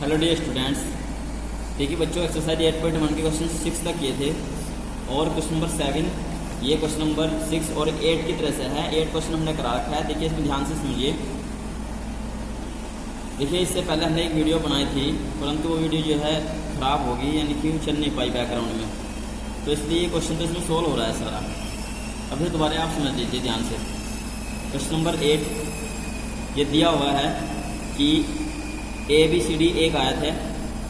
Hello dear students, देखिए बच्चों exercise 8.1 के क्वेश्चन 6 तक किए थे और क्वेश्चन नंबर 7 ये क्वेश्चन नंबर 6 और 8 की तरह से है। 8 क्वेश्चन हमने करा रखा है। देखिए इसमें ध्यान से समझिए। देखिए इससे पहले हमने एक वीडियो बनाई थी परंतु वो वीडियो जो है ख़राब होगी, यानी कि चल नहीं पाई बैकग्राउंड में, तो इसलिए ये क्वेश्चन तो इसमें सोल्व हो रहा है सारा। अभी दोबारा आप समझ लीजिए ध्यान से। क्वेश्चन नंबर 8 ये दिया हुआ है कि ABCD एक आयत है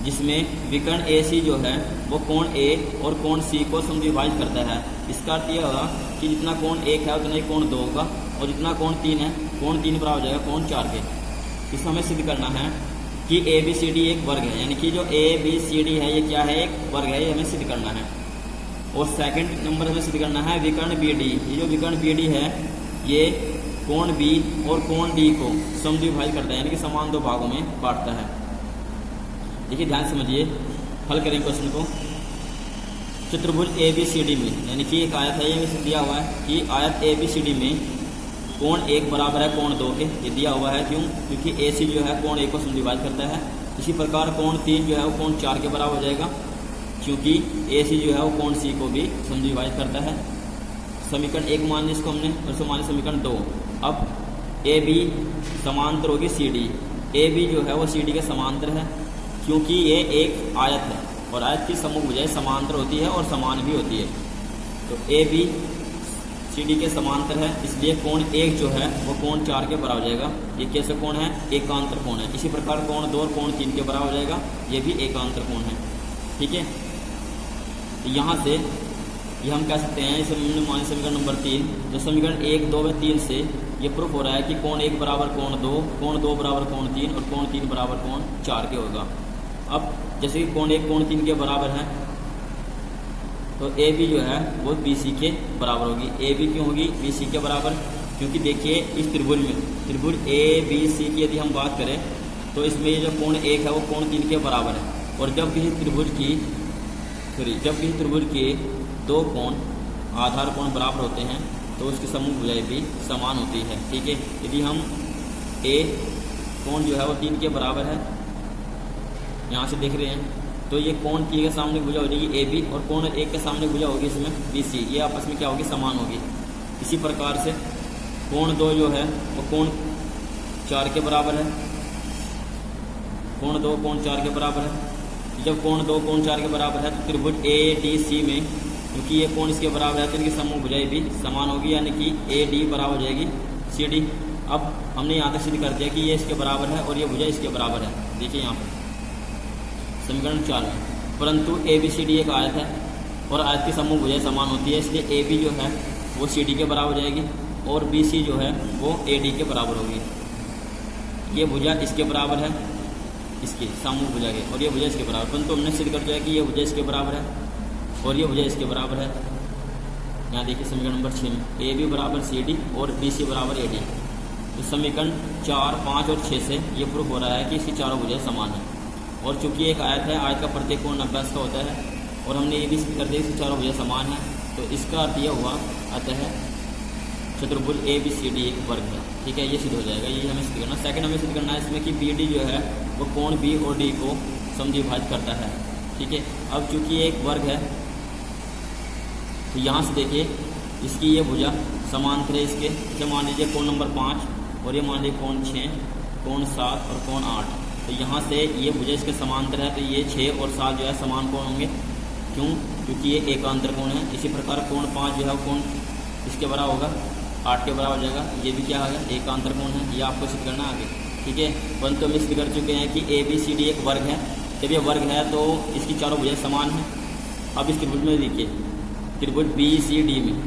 जिसमें विकर्ण AC जो है वो कोण A और कोण C को समद्विभाजित करता है। इसका अर्थ यह होगा कि जितना कोण 1 है उतना ही कोण 2 होगा और जितना कोण 3 है, कोण 3 बराबर हो जाएगा कोण 4 के। इसमें हमें सिद्ध करना है कि ABCD एक वर्ग है, यानी कि जो ABCD है ये क्या है, एक वर्ग है, ये हमें सिद्ध करना है। और सेकंड नंबर हमें सिद्ध करना है विकर्ण BD। ये जो विकर्ण BD है ये कोण B और कोण D को समद्विभाजित करता है, यानी कि समान दो भागों में बांटता है। देखिए ध्यान समझिए, हल करें क्वेश्चन को। चतुर्भुज ABCD में, यानी कि एक आयत है, ये हमें दिया हुआ है कि आयत ABCD में कोण 1 बराबर है कोण 2 के। ये दिया हुआ है क्यों? क्योंकि AC जो है कोण 1 को समद्विभाजित करता है। इसी प्रकार कोण 3 जो है वो कोण 4 के बराबर हो जाएगा, क्योंकि AC जो है वो कोण C को भी समद्विभाजित करता है। समीकरण 1 मान लिया इसको हमने, और इसको मान लिया समीकरण 2। अब AB समांतर होगी CD। AB जो है वो CD के समांतर है, क्योंकि ये एक आयत है और आयत की समूह भुजाएं समांतर होती है और समान भी होती है। तो AB CD के समांतर है, इसलिए कोण 1 जो है वो कोण 4 के बराबर हो जाएगा। ये कैसे कोण है? एकांतर कोण है। इसी प्रकार कोण 2 और कोण 3 के बराबर हो जाएगा, ये भी एकांतर कोण है। ठीक है, तो यहाँ से ये हम कह सकते हैं, इसे मान समीकरण नंबर 3, तो समीकरण 1, 2 व 3 से ये प्रूफ हो रहा है कि कोण 1 बराबर कोण 2, कोण 2 बराबर कोण 3 और कोण 3 बराबर कोण 4 के होगा। अब जैसे कि कोण 1 कोण 3 के बराबर है तो AB जो है वो BC के बराबर होगी। AB क्यों होगी BC के बराबर? क्योंकि देखिए इस त्रिभुज में, त्रिभुज ABC की यदि हम बात करें तो इसमें ये जो कोण 1 है वो कोण 3 के बराबर है। और जब किसी त्रिभुज के दो कोण आधार कोण बराबर होते हैं तो उसकी समूह भुजाएं भी समान होती है। ठीक है, यदि हम A कोण जो है वो 3 के बराबर है, यहाँ से देख रहे हैं, तो ये कोण 3 के सामने भुजा हो जाएगी AB और कोण 1 के सामने भुजा होगी इसमें BC। ये आपस में क्या होगी? समान होगी। इसी प्रकार से कोण 2 जो है वो कोण 4 के बराबर है, कोण 2 कोण 4 के बराबर है। जब कोण 2 कोण 4 के बराबर है तो त्रिभुज ADC में, क्योंकि ये कोण इसके बराबर है तो इनकी समूह भुजाएं भी समान होगी, यानी कि AD बराबर हो जाएगी CD। अब हमने यहाँ तक सिद्ध कर दिया कि ये इसके बराबर है और ये भुजा इसके बराबर है। देखिए यहाँ पर समीकरण 4 में, परंतु ABCD एक आयत है और आयत की समूह भुजाएं समान होती है, इसलिए AB जो है वो CD के बराबर हो जाएगी और BC जो है वो AD के बराबर होगी। ये भुजा इसके बराबर है, इसकी समूह भुजा के, और ये भुजा इसके बराबर, परंतु हमने सिद्ध कर दिया कि ये भुजा इसके बराबर है और ये भुजा इसके बराबर है। यहाँ देखिए समीकरण नंबर 6 में AB बराबर CD और BC बराबर AD। तो समीकरण 4, 5 और 6 से ये प्रूफ हो रहा है कि इसकी चारों भुजाएं समान हैं। और चूंकि एक आयत है, आयत का प्रत्येक कोण 90 का होता है और हमने ये भी सिद्ध कर दिया कि इसकी चारों भुजाएं समान हैं, तो इसका अर्थ यह हुआ अतः चतुर्भुज ABCD एक वर्ग है। ठीक है, ये सिद्ध हो जाएगा, ये हमें सिद्ध करना। सेकंड हमें सिद्ध करना है इसमें कि BD जो है वो कोण B और D को समद्विभाजित करता है। ठीक है, अब चूंकि ये एक वर्ग है तो यहाँ से देखिए इसकी ये भुजा समांतर है इसके। जैसे मान लीजिए कोण नंबर 5 और ये मान लीजिए कोण 6, कोण 7 और कोण 8, तो यहाँ से ये भुजा इसके समांतर है, तो ये 6 और 7 जो है समान कोण होंगे। क्यों? क्योंकि ये एकांतर कोण है। इसी प्रकार कोण 5 जो है वो कोण इसके बराबर होगा, 8 के बराबर हो जाएगा। ये भी क्या है? एकांतर कोण है। ये आपको सिद्ध करना आगे। ठीक है, परंतु हम सिद्ध कर चुके हैं कि ABCD एक वर्ग है। जब ये वर्ग है तो इसकी चारों भुजाएं समान हैं। अब इस त्रिभुज में देखिए, त्रिभुज BCD में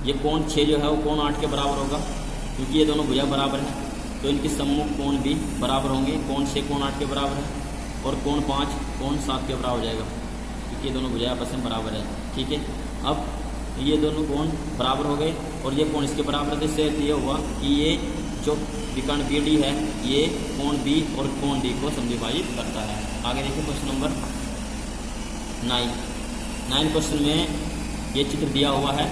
ये कोण 6 जो है वो कोण 8 के बराबर होगा, क्योंकि ये दोनों भुजा बराबर हैं, तो इनकी सम्मुख कोण भी बराबर होंगे। कोण 6 कोण 8 के बराबर है और कोण 5 कोण 7 के बराबर हो जाएगा, क्योंकि ये दोनों भुजाएं आपस में बराबर है। ठीक है, अब ये दोनों कोण बराबर हो गए और ये कोण इसके बराबर है, तो इससे ये हुआ कि ये जो विकर्ण BD है ये कोण B और कोण D को समद्विभाजित करता है। आगे देखिए क्वेश्चन नंबर 9 क्वेश्चन में ये चित्र दिया हुआ है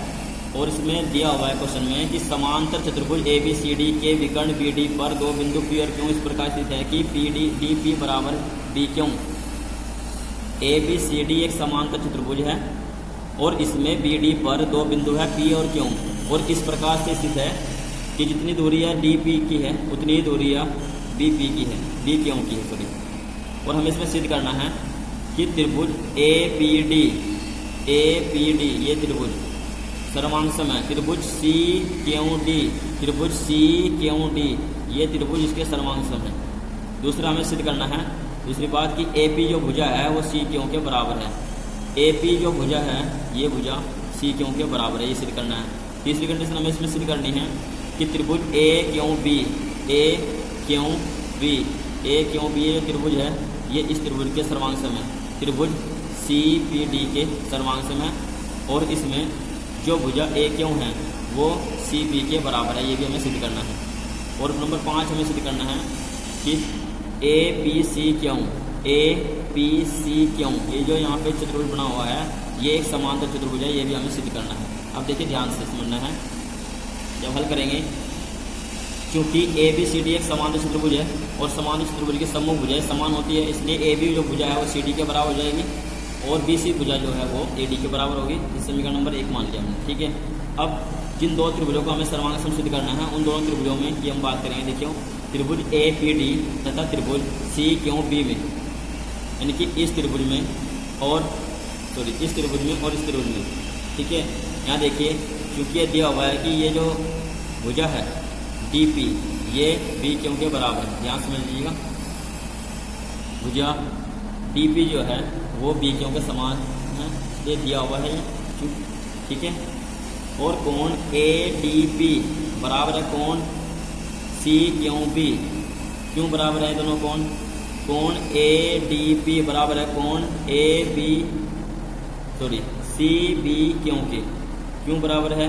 और इसमें दिया हुआ है क्वेश्चन में कि समांतर चतुर्भुज ABCD के विकर्ण BD पर दो बिंदु P और Q इस प्रकार स्थित है कि DP बराबर BQ। ABCD एक समांतर चतुर्भुज है और इसमें BD पर दो बिंदु है P और Q, और इस प्रकार से स्थित है कि जितनी दूरी है DP की है उतनी ही दूरी BP की है, BQ की है सॉरी। और हमें इसमें सिद्ध करना है कि त्रिभुज APD ये त्रिभुज सर्वांगसम है। त्रिभुज CQD ये त्रिभुज इसके सर्वांगसम है। दूसरा हमें सिद्ध करना है, दूसरी बात कि AP जो भुजा है वो CQ के बराबर है। AP जो भुजा है ये भुजा CQ के बराबर है, ये सिद्ध करना है। तीसरी कंडीशन हमें इसमें सिद्ध करनी है कि त्रिभुज AQB ये जो त्रिभुज है ये इस त्रिभुज के सर्वांगसम है। त्रिभुज CPD के सर्वांगसम है और इसमें जो भुजा AQ है वो CP के बराबर है, ये भी हमें सिद्ध करना है। और नंबर 5 हमें सिद्ध करना है कि APCQ ये जो यहाँ पे चतुर्भुज बना हुआ है ये एक समांतर चतुर्भुज है, ये भी हमें सिद्ध करना है। अब देखिए ध्यान से समझना है जब हल करेंगे, क्योंकि ABCD एक समांतर चतुर्भुज है और समांतर चतुर्भुज की समूह भुजाएं समान होती है, इसलिए AB जो भुजा है वो CD के बराबर हो जाएगी और BC भुजा जो है वो AD के बराबर होगी। इस समीकरण नंबर 1 मान लिया हमने, ठीक है। अब जिन दो त्रिभुजों को हमें सर्वांगसम सिद्ध करना है उन दोनों त्रिभुजों में ये हम बात करेंगे। देखियो त्रिभुज APD तथा त्रिभुज CQB में, यानी कि इस त्रिभुज में और इस त्रिभुज में और इस त्रिभुज में, ठीक है। यहाँ देखिए क्योंकि ये दिया हुआ है कि ये जो भुजा है DP ये BQ के बराबर है, ध्यान समझ लीजिएगा। भुजा DP जो है वो BQ के समान है, ये दिया हुआ है, ठीक है। और कोण ADP बराबर है कोण CQB, क्यों बराबर है दोनों कोण? कोण ADP बराबर है कोण CBQ के, क्यों बराबर है?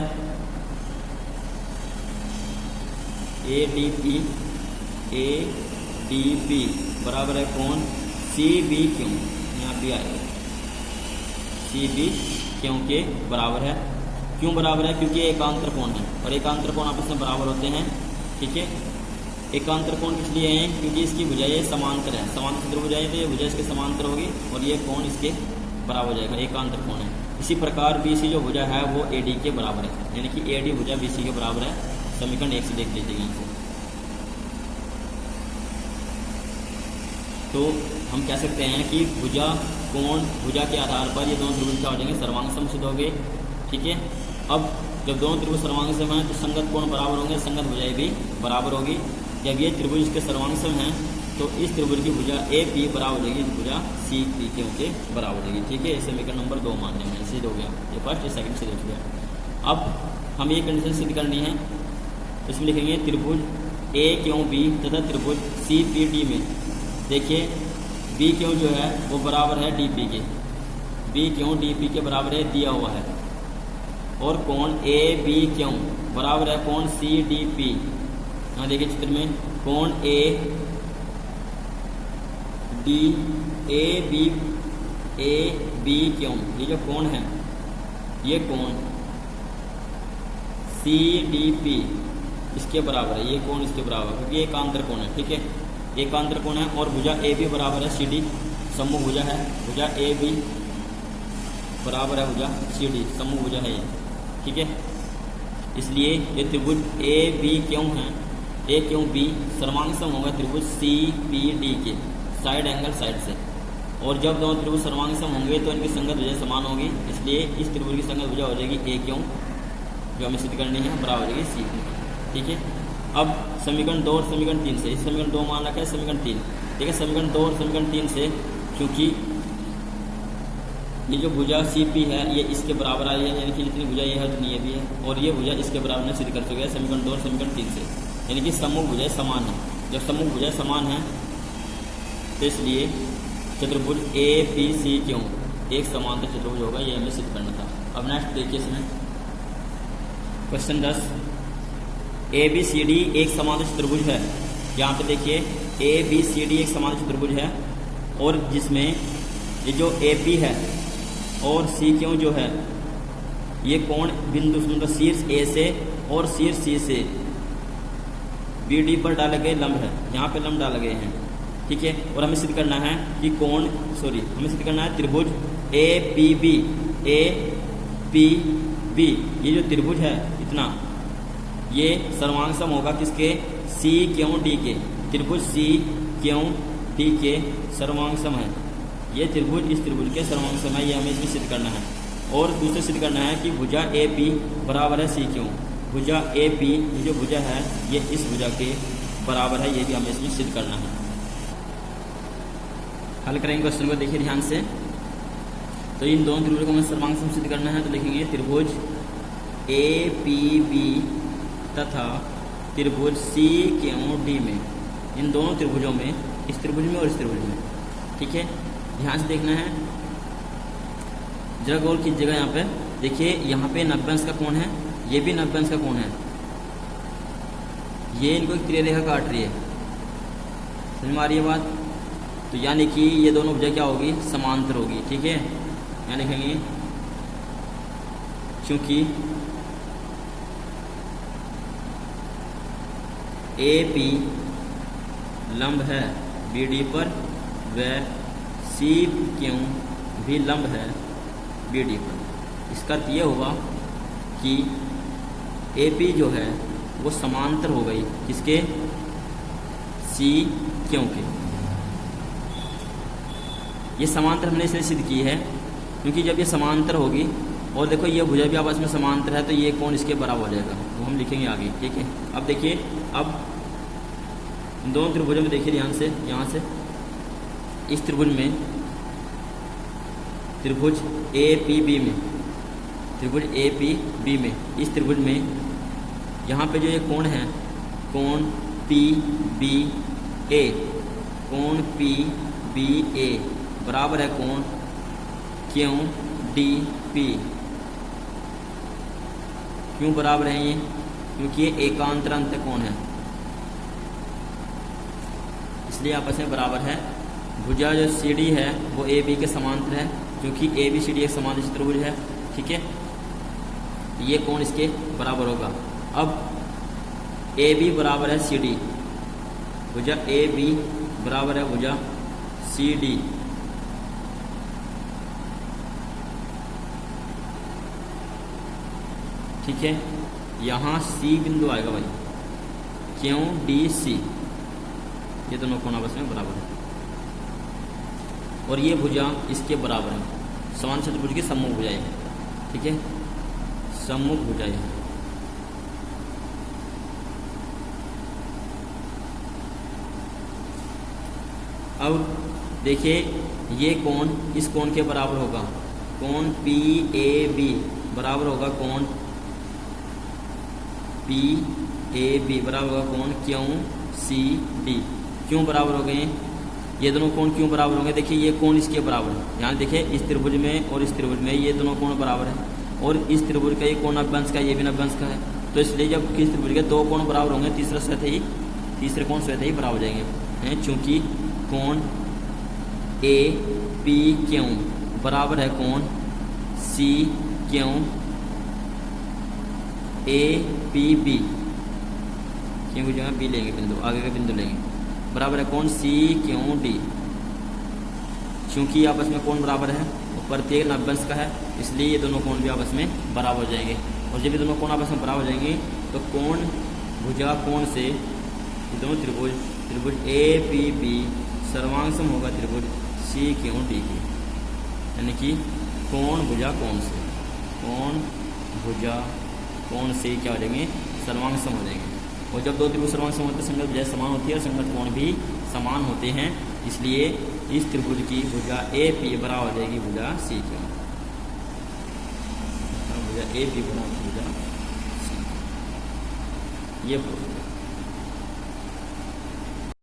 ADP बराबर है कोण CBQ, यहाँ भी आएगा CBQ के बराबर है। क्यों बराबर है? क्योंकि एकांतर कोण है और एकांतर कोण आपस में बराबर होते हैं, ठीक है। एकांतर कोण किस लिए हैं? क्योंकि इसकी भुजाएं समांतर है, समांतर चतुर्भुज है तो ये भुजा इसके समांतर होगी और ये कोण इसके बराबर हो जाएगा, एकांतर कोण है। इसी प्रकार BC जो भुजा है वो AD के बराबर है, यानी कि AD भुजा BC के बराबर है। समीकरण 1 से देख लीजिएगा यहाँ से। तो हम कह सकते हैं कि भुजा कोण भुजा के आधार पर ये दोनों त्रिभुज क्या हो जाएंगे? सर्वांगसम सिद्ध हो गए, ठीक है। अब जब दोनों त्रिभुज सर्वांगसम हैं तो संगत कोण बराबर होंगे, संगत भुजाएं भी बराबर होगी। जब ये त्रिभुज इसके सर्वांगसम हैं तो इस त्रिभुज की भुजा AP बराबर हो जाएगी भुजा CPQ के बराबर होगी, ठीक है। समीकरण नंबर 2 मानने में सिद्ध हो गया, ये फर्स्ट ये सेकंड सिद्ध हो गया। अब हमें ये कंडीशन सिद्ध करनी है, इसमें लिखेंगे त्रिभुज AQB तथा त्रिभुज CPD में देखिए BQ जो है वो बराबर है DP के, BQ DP के बराबर है दिया हुआ है। और कोण ABQ बराबर है कोण CDP। यहाँ देखिए चित्र में कोण ABQ ये जो कोण है ये कोण CDP इसके बराबर है, ये कोण इसके बराबर है क्योंकि एकांतर कोण है, ठीक है। एकांतर कोण है और भुजा AB बराबर है CD, समूह भुजा है। भुजा AB बराबर है भुजा CD, समूह भुजा है ये, ठीक है। इसलिए ये त्रिभुज ABQ है, AQB सर्वांगसम होगा त्रिभुज CPD के साइड एंगल साइड से। और जब दोनों त्रिभुज सर्वांगसम होंगे तो इनकी संगत भुजा समान होगी, इसलिए इस त्रिभुज की संगत भुजा हो जाएगी AQ जो हमें सिद्ध करनी है बराबर हो जाएगी CP, ठीक है। अब समीकरण 2 और समीकरण 3 से, इस समीकरण 2 मान रखा है समीकरण 3, ठीक है। समीकरण 2 और समीकरण 3 से क्योंकि ये जो भुजा CP है ये इसके बराबर आई है, यानी कि जितनी भुजा ये है उतनी ये भी है, और ये भुजा इसके बराबर में सिद्ध कर चुके हैं समीकरण 2 और समीकरण 3 से, यानी कि समूह भुजाएं समान है। जब समूह भुजाएं समान है तो इसलिए चतुर्भुज ABCQ एक समांतर चतुर्भुज होगा, ये हमें सिद्ध करना था। अब नेक्स्ट देखिए इसमें क्वेश्चन 10, ABCD एक समांतर चतुर्भुज है। यहाँ पे देखिए ABCD एक समांतर चतुर्भुज है और जिसमें ये जो AP है और CQ जो है ये कोण बिंदु उनका शीर्ष ए से और शीर्ष सी से बी डी पर डाले गए लंब है, यहाँ पे लंब डाले गए हैं, ठीक है। और हमें सिद्ध करना है कि हमें सिद्ध करना है त्रिभुज ए पी बी, ये जो त्रिभुज है इतना, ये सर्वांग सम होगा किसके, सी क्यों डी के। त्रिभुज सी क्यों डी के सर्वांग सम है, ये त्रिभुज इस त्रिभुज के सर्वांग सम है, ये हमें इसमें सिद्ध करना है। और दूसरे सिद्ध करना है कि भुजा ए पी बराबर है सी क्यों। भुजा ए पी, ये जो भुजा है ये इस भुजा के बराबर है, ये भी हमें इसमें सिद्ध करना है। हल करेंगे क्वेश्चन को, देखिए ध्यान से। तो इन दोनों त्रिभुजों को हमें सर्वांग सम सिद्ध करना है, तो लिखेंगे त्रिभुज ए पी बी तथा त्रिभुज सी क्यों डी में, इन दोनों त्रिभुजों में, इस त्रिभुज में और इस त्रिभुज में, ठीक है। ध्यान से देखना है, जरा गौर कीजिएगा। यहाँ पे देखिए, यहाँ पे 90 अंश का कोण है, ये भी 90 अंश का कोण है, ये इनको एक त्रिरेखा काट रही है, समझ में आ रही है बात। तो यानी कि ये दोनों भुजा क्या होगी, समांतर होगी, ठीक है। यहाँ लिखेंगे क्योंकि ए पी लंब है बी डी पर व सी क्यों भी लंब है बी डी पर। इसका अर्थ ये हुआ कि ए पी जो है वो समांतर हो गई किसके, सी क्यों के। ये समांतर हमने इसलिए सिद्ध की है क्योंकि जब ये समांतर होगी, और देखो ये भुजा भी आपस में समांतर है, तो ये कोण इसके बराबर हो जाएगा, वो हम लिखेंगे आगे, ठीक है। अब देखिए, अब दोनों त्रिभुजों में देखिए ध्यान से, यहाँ से इस त्रिभुज में, त्रिभुज ए पी बी में, त्रिभुज ए पी बी में, इस त्रिभुज में यहाँ पे जो ये कोण है, कोण पी बी ए, कोण पी बी ए बराबर है कोण क्यों डी पी। क्यों बराबर है ये, क्योंकि ये एकांतर अंत कोण है, इसलिए आपस में बराबर है। भुजा जो सी डी है वो ए बी के समांतर है, क्योंकि ए बी सी डी एक समांतर चतुर्भुज है, ठीक है। ये कोण इसके बराबर होगा। अब ए बी बराबर है सी डी, भुजा ए बी बराबर है भुजा सी डी, ठीक है। यहाँ सी बिंदु आएगा भाई, क्यों डी सी, ये दोनों कोण आपस में बराबर है, और ये भुजा इसके बराबर है, समान चतुर्भुज की सम्मुख भुजाएं हैं, ठीक है, सम्मुख भुजाएं हैं। अब देखिए, ये कोण इस कोण के बराबर होगा, कोण पी ए बी बराबर होगा कोण पी ए बी बराबर होगा कोण क्यों सी डी। क्यों बराबर हो गए, ये दोनों कोण क्यों बराबर होंगे, देखिए ये कोण इसके बराबर है, यहाँ देखिए इस त्रिभुज में और इस त्रिभुज में ये दोनों कोण बराबर है, और इस त्रिभुज का ये कोण 90 अंश का, ये भी 90 अंश का है। तो इसलिए जब किस त्रिभुज के दो कोण बराबर होंगे, तीसरे कोण स्वतः ही बराबर हो जाएंगे, चूँकि कोण ए पी क्यों बराबर है कोण सी क्यों ए पी बी, क्योंकि जो है बी लेंगे बिंदु, आगे का बिंदु लेंगे, बराबर है कोण सी क्यों डी। चूँकि आपस में कोण बराबर है, प्रत्येक 90 अंश का है, इसलिए ये दोनों कोण भी आपस में बराबर हो जाएंगे। और जब ये दोनों कोण आपस में बराबर हो जाएंगे तो कोण भुजा कोण से ये दोनों त्रिभुज ए पी बी सर्वांग सम होगा त्रिभुज सी क्यों डी की, यानी कि कोण भुजा कोण से, कोण भुजा कोण से क्या हो जाएंगे, सर्वांग सम हो जाएंगे। और जब दो त्रिभुज सर्वांग सम होते हैं, संगत भुजाएं समान होती है और संगत कोण भी समान होते हैं, इसलिए इस त्रिभुज की भुजा ए पी बराबर हो जाएगी भुजा सी क्यों, भुजा ए पी बराबर भुजा सी, ये